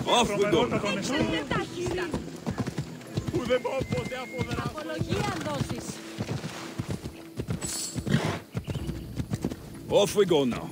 Off we go. Off we go now.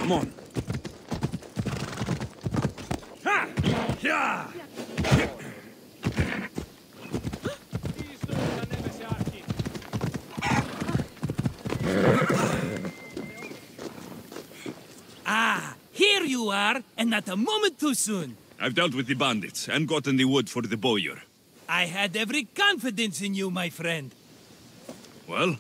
Come on. Ha! Yeah! Ah, here you are, and not a moment too soon. I've dealt with the bandits and gotten the wood for the bowyer. I had every confidence in you, my friend. Well,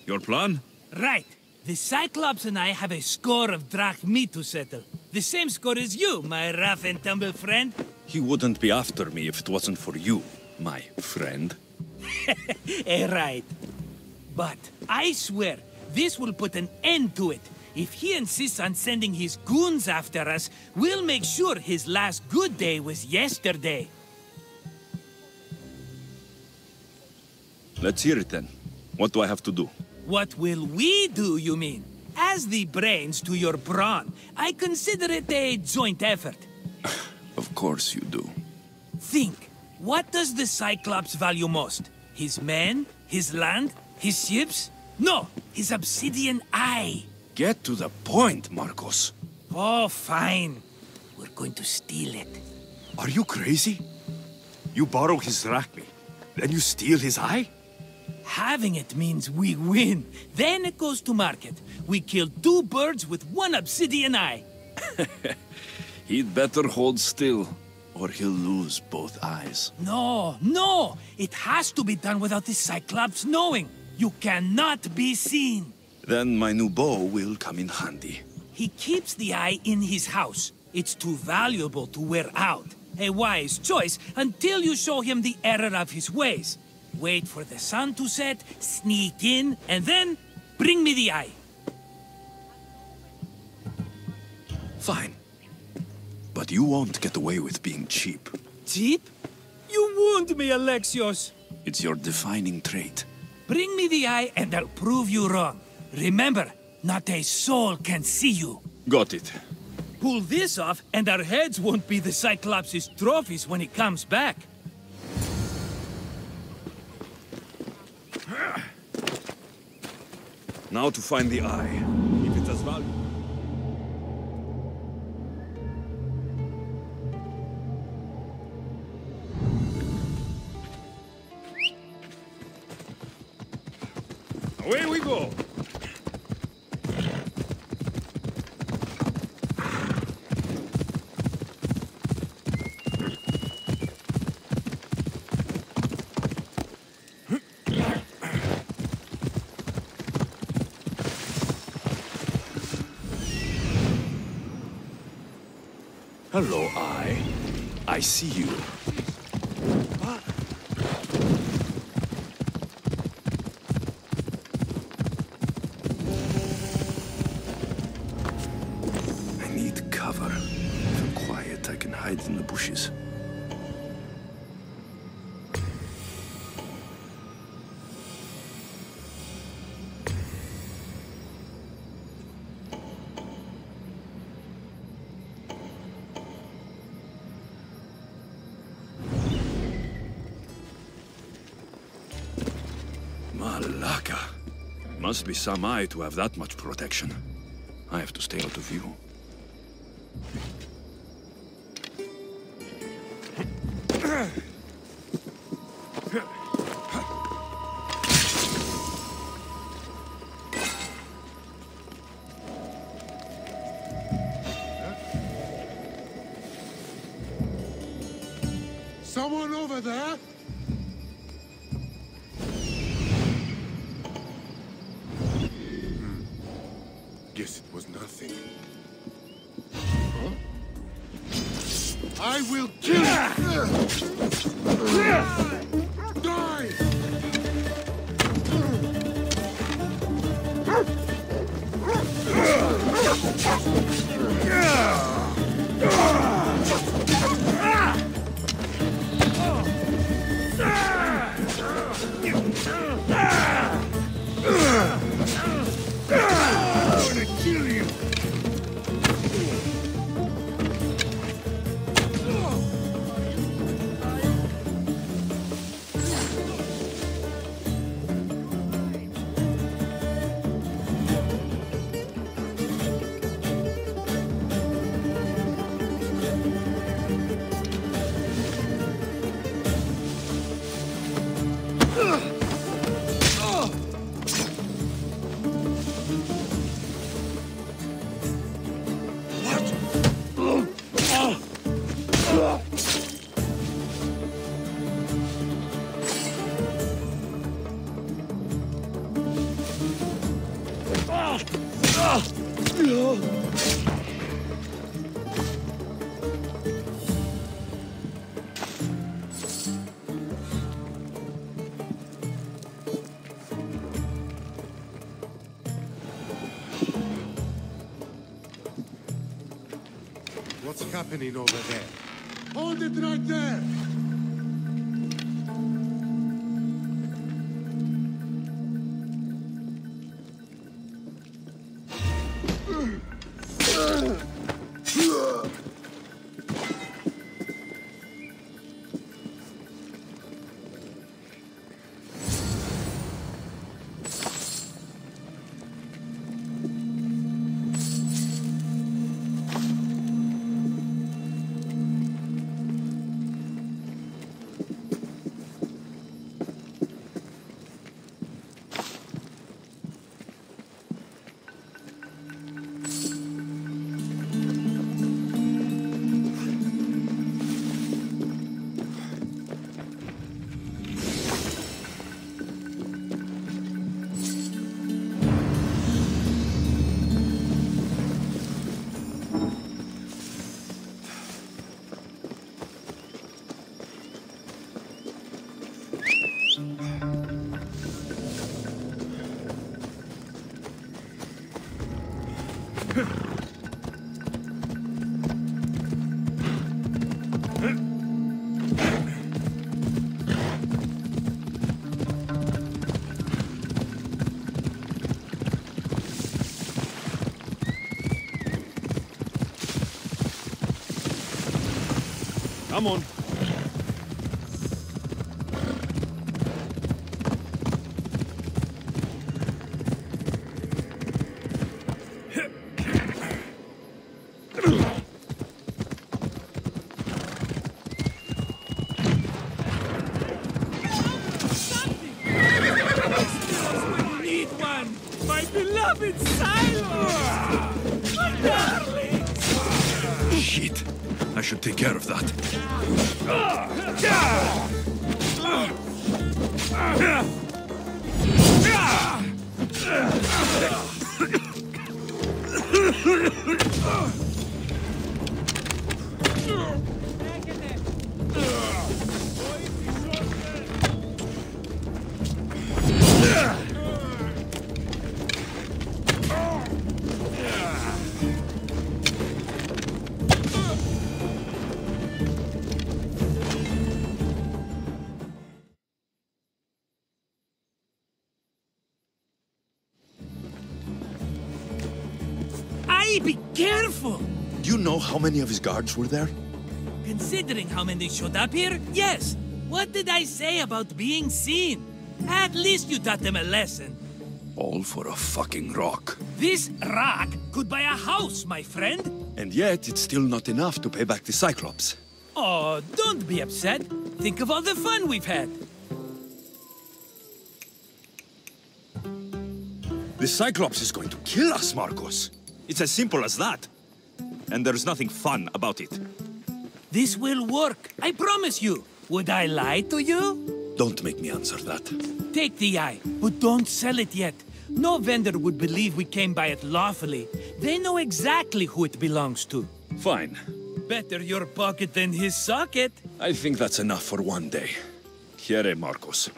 your plan? Right. The Cyclops and I have a score of drachmi to settle. The same score as you, my rough and tumble friend. He wouldn't be after me if it wasn't for you, my friend. Right. But I swear, this will put an end to it. If he insists on sending his goons after us, we'll make sure his last good day was yesterday. Let's hear it then. What do I have to do? What will we do, you mean? As the brains to your brawn, I consider it a joint effort. Of course you do. Think, what does the Cyclops value most? His men? His land? His ships? No, his obsidian eye. Get to the point, Marcos. Oh, fine. We're going to steal it. Are you crazy? You borrow his drachmi, then you steal his eye? Having it means we win. Then it goes to market. We kill 2 birds with 1 obsidian eye. He'd better hold still, or he'll lose both eyes. No! It has to be done without the Cyclops knowing. You cannot be seen. Then my new bow will come in handy. He keeps the eye in his house. It's too valuable to wear out. A wise choice until you show him the error of his ways. Wait for the sun to set, sneak in, and then bring me the eye. Fine. But you won't get away with being cheap. Cheap? You wound me, Alexios. It's your defining trait. Bring me the eye and I'll prove you wrong. Remember, not a soul can see you. Got it. Pull this off and our heads won't be the Cyclops' trophies when he comes back. Now to find the eye. If it has value. Away we go! Hello, Eye. I see you. I need cover. If I'm quiet, I can hide in the bushes. Malaka. Must be some eye to have that much protection. I have to stay out of view. Someone over there? I will kill you! Die! I'm gonna kill you! What's happening over there? Hold it right there! Come on. Need one! My beloved Silo! My darling! Shit. I should take care of that. Be careful! Do you know how many of his guards were there? Considering how many showed up here, yes. What did I say about being seen? At least you taught them a lesson. All for a fucking rock. This rock could buy a house, my friend. And yet, it's still not enough to pay back the Cyclops. Oh, don't be upset. Think of all the fun we've had. The Cyclops is going to kill us, Marcos. It's as simple as that. And there's nothing fun about it. This will work, I promise you. Would I lie to you? Don't make me answer that. Take the eye, but don't sell it yet. No vendor would believe we came by it lawfully. They know exactly who it belongs to. Fine. better your pocket than his socket. I think that's enough for one day. Here, Marcos.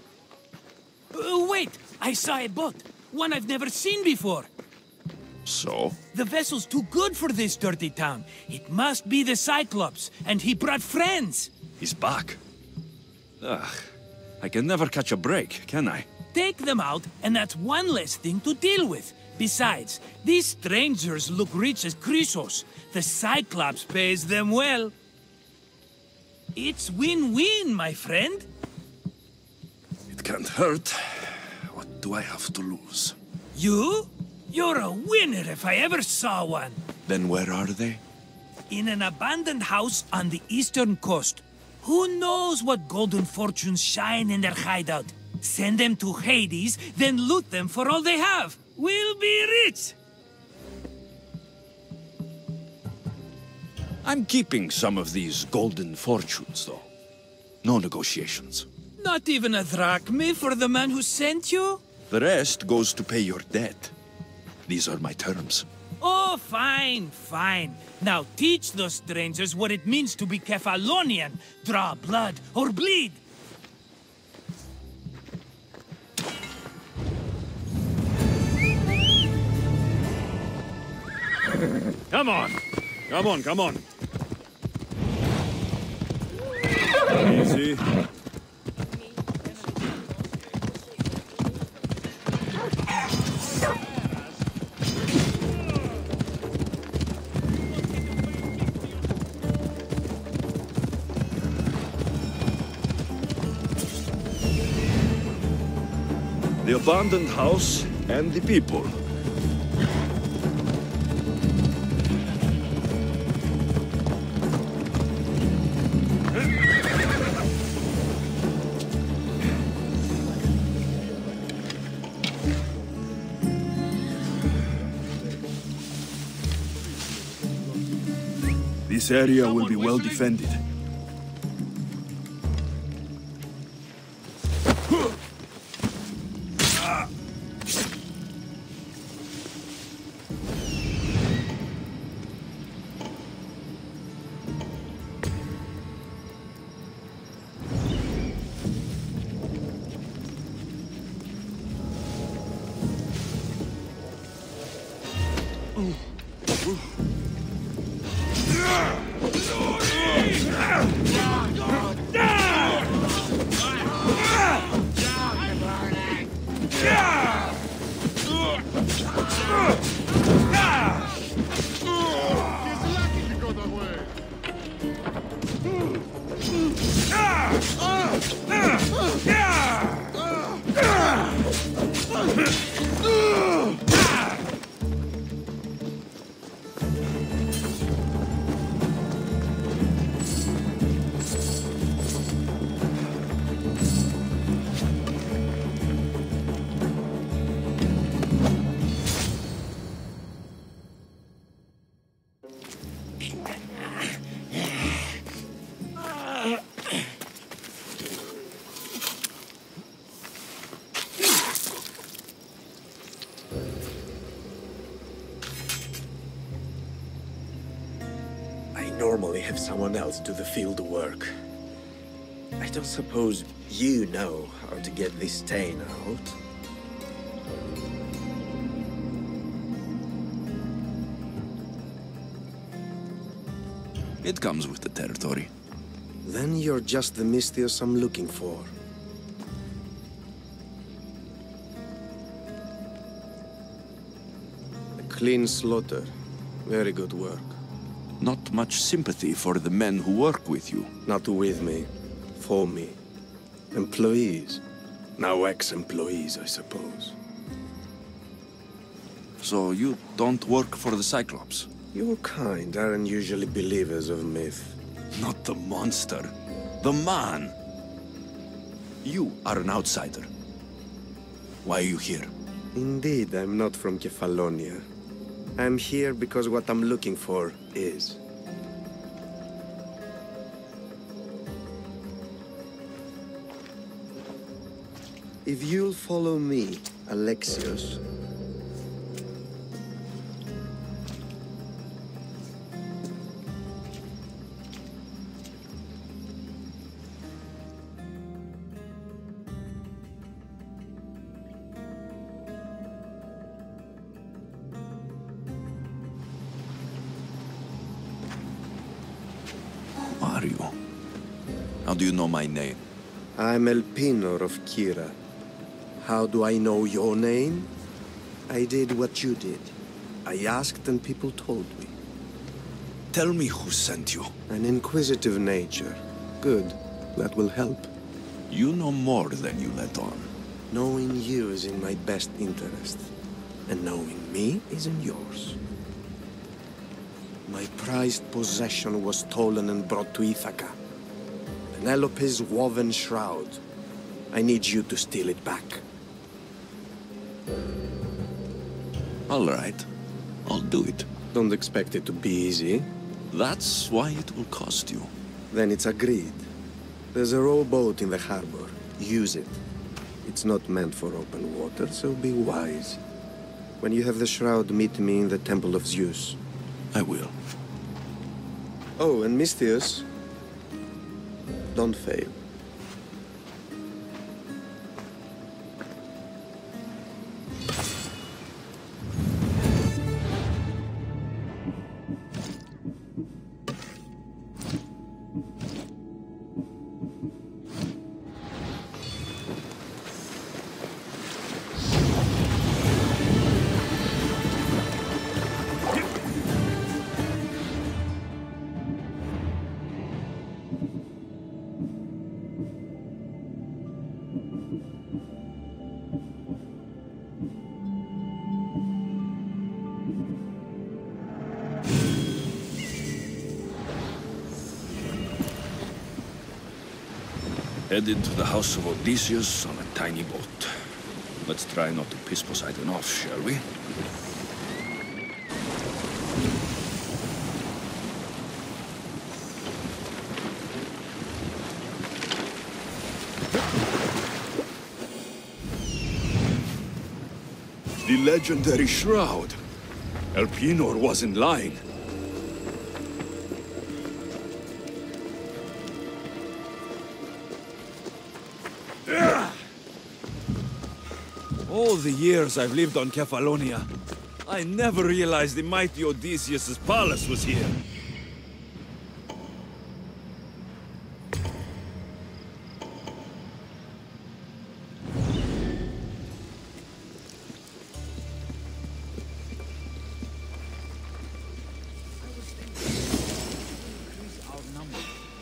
Wait! I saw a boat. One I've never seen before. So? The vessel's too good for this dirty town. It must be the Cyclops, and he brought friends. He's back. Ugh. I can never catch a break, can I? Take them out, and that's one less thing to deal with. Besides, these strangers look rich as Chrysos. The Cyclops pays them well. It's win-win, my friend. It can't hurt. What do I have to lose? You? You're a winner if I ever saw one. Then where are they? In an abandoned house on the eastern coast. Who knows what golden fortunes shine in their hideout? Send them to Hades, then loot them for all they have. We'll be rich! I'm keeping some of these golden fortunes, though. No negotiations. Not even a drachme for the man who sent you? The rest goes to pay your debt. These are my terms. Oh, fine, fine. Now teach those strangers what it means to be Kephalonian. Draw blood or bleed. Come on! Come on, come on! Easy. The abandoned house and the people. This area will be well defended. Normally have someone else do the field work. I don't suppose you know how to get this stain out? It comes with the territory. Then you're just the Misthios I'm looking for. A clean slaughter. Very good work. Not much sympathy for the men who work with you. Not with me. For me. Employees. Now ex-employees, I suppose. So you don't work for the Cyclops? Your kind aren't usually believers of myth. Not the monster. The man. You are an outsider. Why are you here? Indeed, I'm not from Kefalonia. I'm here because what I'm looking for is. If you'll follow me, Alexios, How do you know my name? I'm El Pinor of Kira. How do I know your name? I did what you did. I asked and people told me. Tell me who sent you. An inquisitive nature. Good. That will help. You know more than you let on. Knowing you is in my best interest. And knowing me is in yours. My prized possession was stolen and brought to Ithaca. Penelope's woven shroud. I need you to steal it back. All right. I'll do it. Don't expect it to be easy. That's why it will cost you. Then it's agreed. There's a rowboat in the harbor. Use it. It's not meant for open water, so be wise. When you have the shroud, meet me in the Temple of Zeus. I will. Oh, and Misthios, don't fail. Headed to the house of Odysseus on a tiny boat. Let's try not to piss Poseidon off, shall we? The legendary shroud. Elpinor wasn't lying. All the years I've lived on Kefalonia, I never realized the mighty Odysseus' palace was here.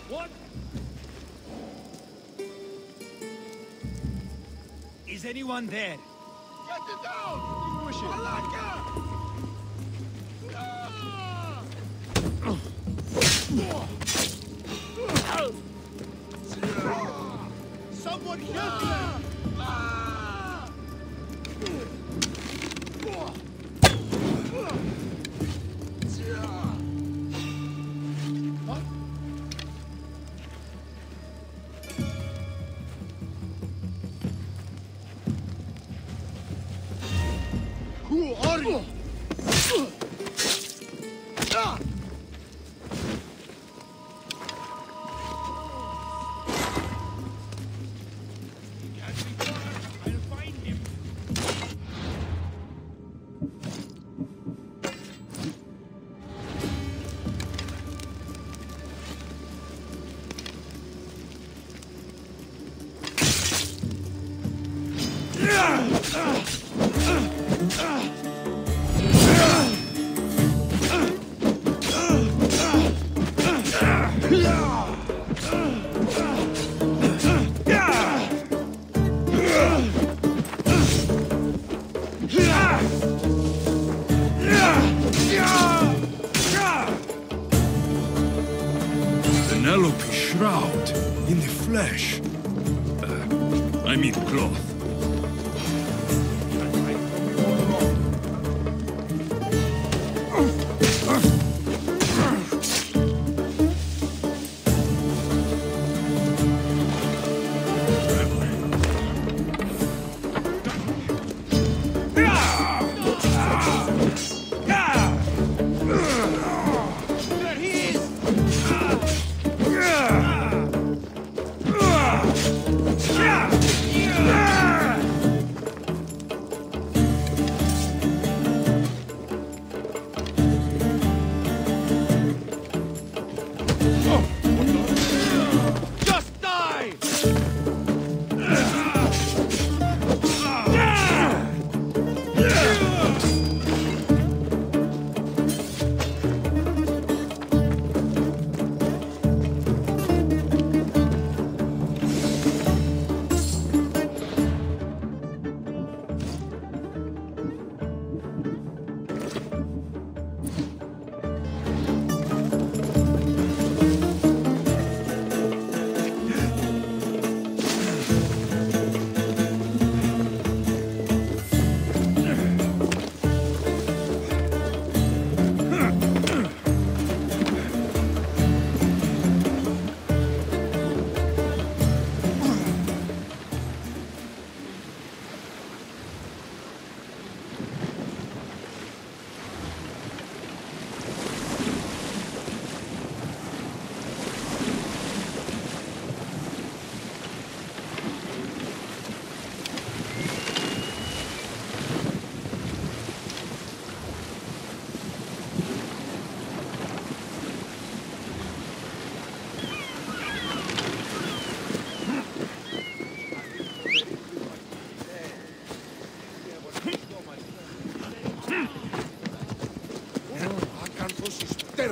What? Is anyone there? Get it down! Distinguish it! Malaka! Someone help me! Who are you? Penelope's shroud in the flesh. I mean cloth. Yeah!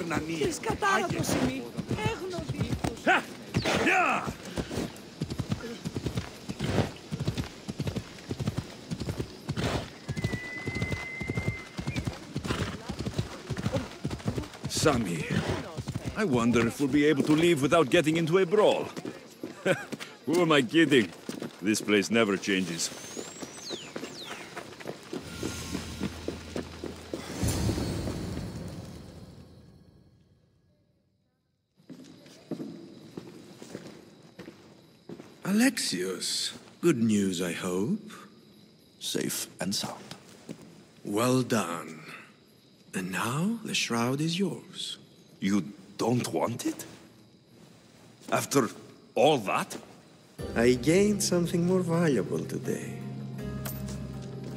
Της κατάρα το σημείο. Έγνωδη. Sammy, I wonder if we'll be able to leave without getting into a brawl. Who am I kidding? This place never changes. Alexios, good news, I hope. Safe and sound. Well done. And now the shroud is yours. You don't want it? After all that? I gained something more valuable today.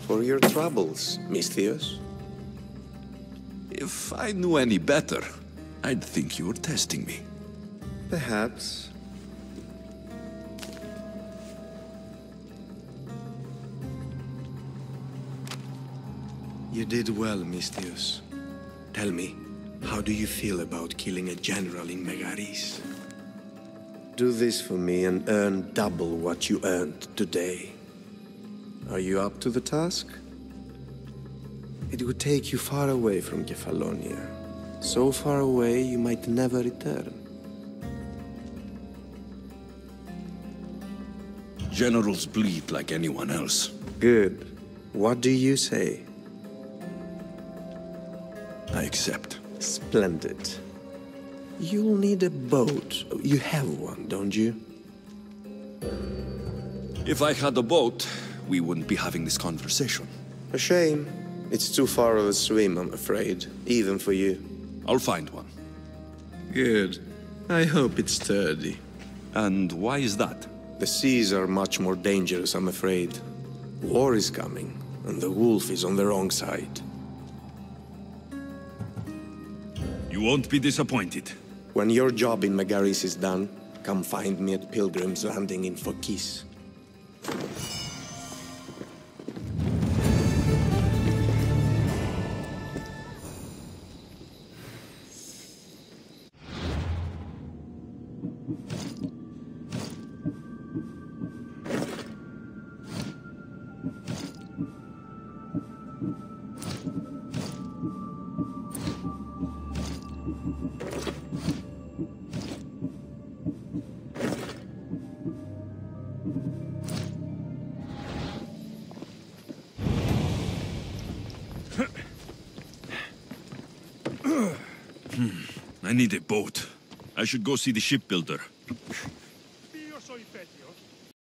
For your troubles, Misthios. If I knew any better, I'd think you were testing me. Perhaps. You did well, Misthios. Tell me, how do you feel about killing a general in Megaris? Do this for me and earn double what you earned today. Are you up to the task? It would take you far away from Kefalonia. So far away you might never return. Generals bleed like anyone else. Good. What do you say? I accept. Splendid. You'll need a boat. You have one, don't you? If I had a boat, we wouldn't be having this conversation. A shame. It's too far of a swim, I'm afraid. Even for you. I'll find one. Good. I hope it's sturdy. And why is that? The seas are much more dangerous, I'm afraid. War is coming, and the wolf is on the wrong side. You won't be disappointed. When your job in Megaris is done, come find me at Pilgrim's Landing in Phokis. I need a boat. I should go see the shipbuilder.